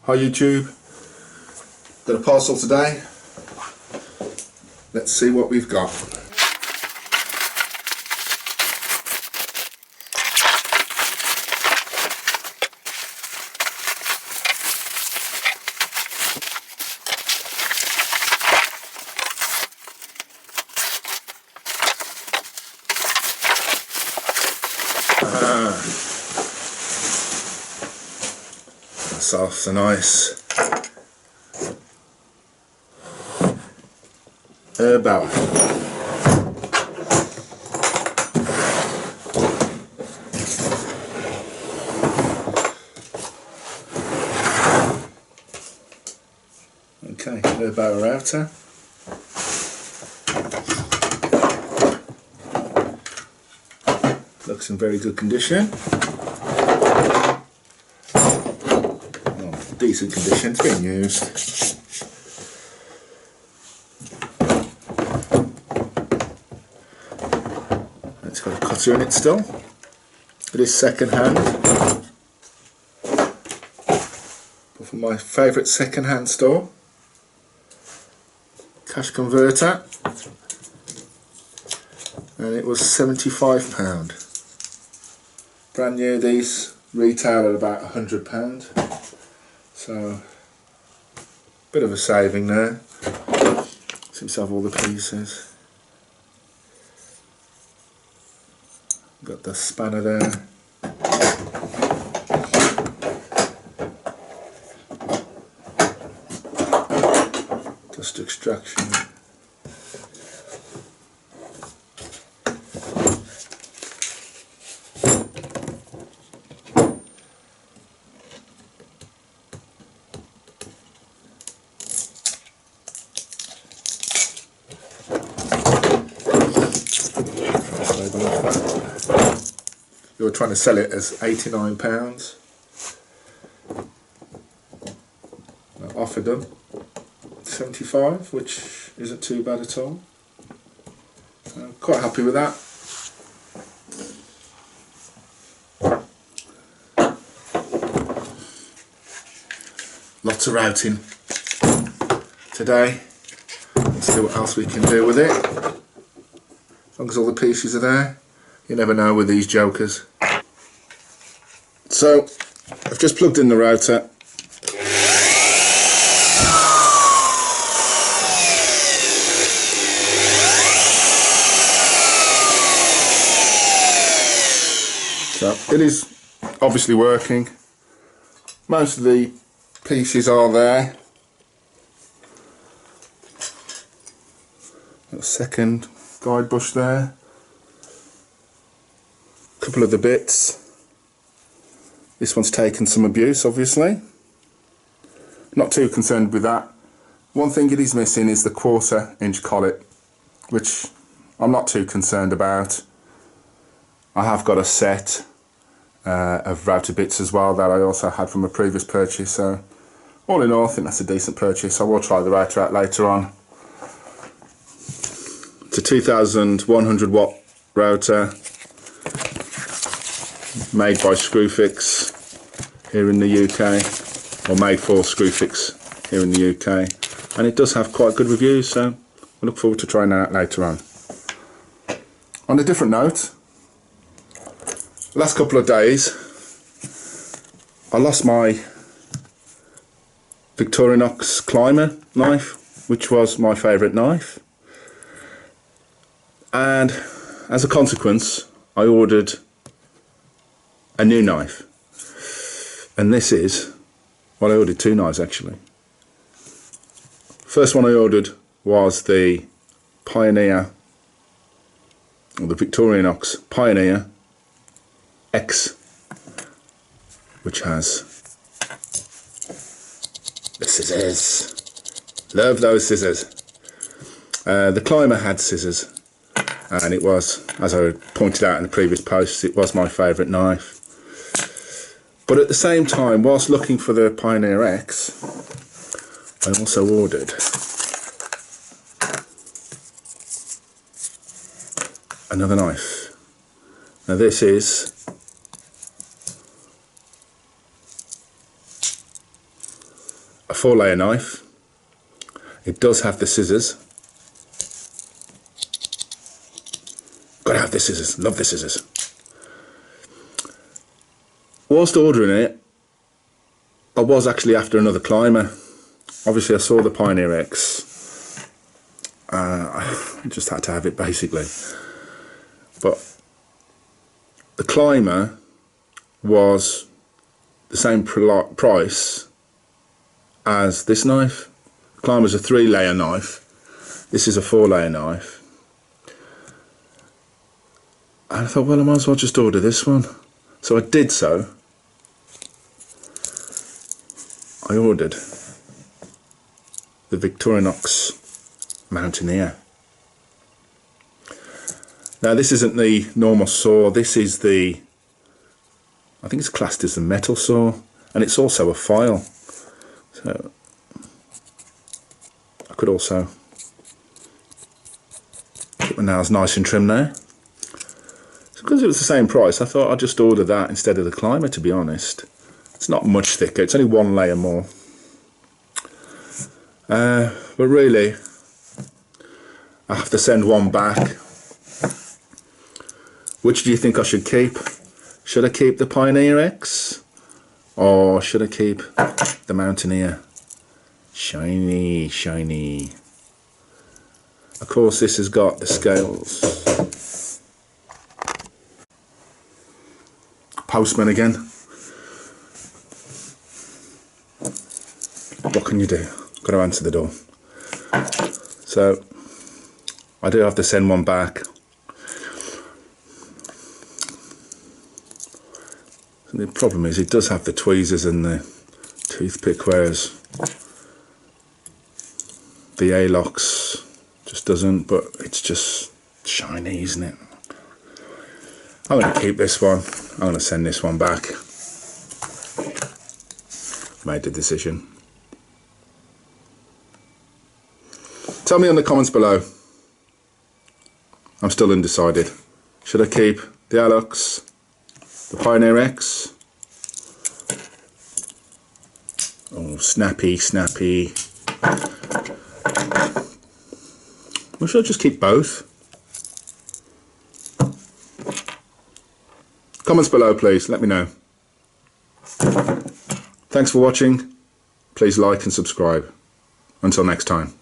Hi YouTube, got a parcel today. Let's see what we've got. Soft and nice. Erbauer. Okay, Erbauer outer. Looks in very good condition. Decent condition, it's been used. It's got a cutter in it still. It is second hand. But from my favourite second hand store. Cash converter. And it was £75. Brand new, these retail at about £100. So, bit of a saving there. Seems to have all the pieces. Got the spanner there. Dust extraction. They were trying to sell it as £89. I offered them £75, which isn't too bad at all. I'm quite happy with that. Lots of routing today. Let's see what else we can do with it. As long as all the pieces are there. You never know with these jokers. So, I've just plugged in the router. So, it is obviously working. Most of the pieces are there. Got a second guide bush there. Couple of the bits. This one's taken some abuse, obviously. Not too concerned with that. One thing it is missing is the 1/4 inch collet, which I'm not too concerned about. I have got a set of router bits as well that I also had from a previous purchase, so all in all I think that's a decent purchase. I will try the router out later on. It's a 2100 watt router, made by Screwfix here in the UK, or made for Screwfix here in the UK, and it does have quite good reviews, so I look forward to trying that out later on. On a different note, the last couple of days I lost my victorinox climber knife, which was my favourite knife, and as a consequence I ordered a new knife, and this is, well, I ordered two knives actually. First one I ordered was the Pioneer, or the victorinox Pioneer X, which has the scissors. Love those scissors. The climber had scissors, and it was, as I pointed out in the previous post, it was my favourite knife. But at the same time, whilst looking for the Pioneer X, I also ordered another knife. Now this is a 4-layer knife. It does have the scissors. Gotta have the scissors, love the scissors. Whilst ordering it, I was actually after another climber. Obviously I saw the Pioneer X. I just had to have it basically. But the climber was the same price as this knife. The climber's a 3-layer knife. This is a 4-layer knife. And I thought, well, I might as well just order this one. So I did so. I ordered the Victorinox Mountaineer. Now this isn't the normal saw, this is the, I think it's classed as the metal saw, and it's also a file. So I could also keep my nails nice and trim there. So because it was the same price, I thought I'd just order that instead of the climber, to be honest. It's not much thicker, it's only 1 layer more. But really, I have to send one back. Which do you think I should keep? Should I keep the Pioneer X? Or should I keep the Mountaineer? Shiny, shiny. Of course this has got the scales. Postman again. What can you do? Got to answer the door. So I do have to send one back. The problem is it does have the tweezers and the toothpick, whereas the A-locks just doesn't, but it's just shiny, isn't it? I'm going to keep this one. I'm going to send this one back. Made the decision. Tell me in the comments below. I'm still undecided. Should I keep the A-locks, the Pioneer X? Oh, snappy, snappy. Or should I just keep both? Comments below, please. Let me know. Thanks for watching. Please like and subscribe. Until next time.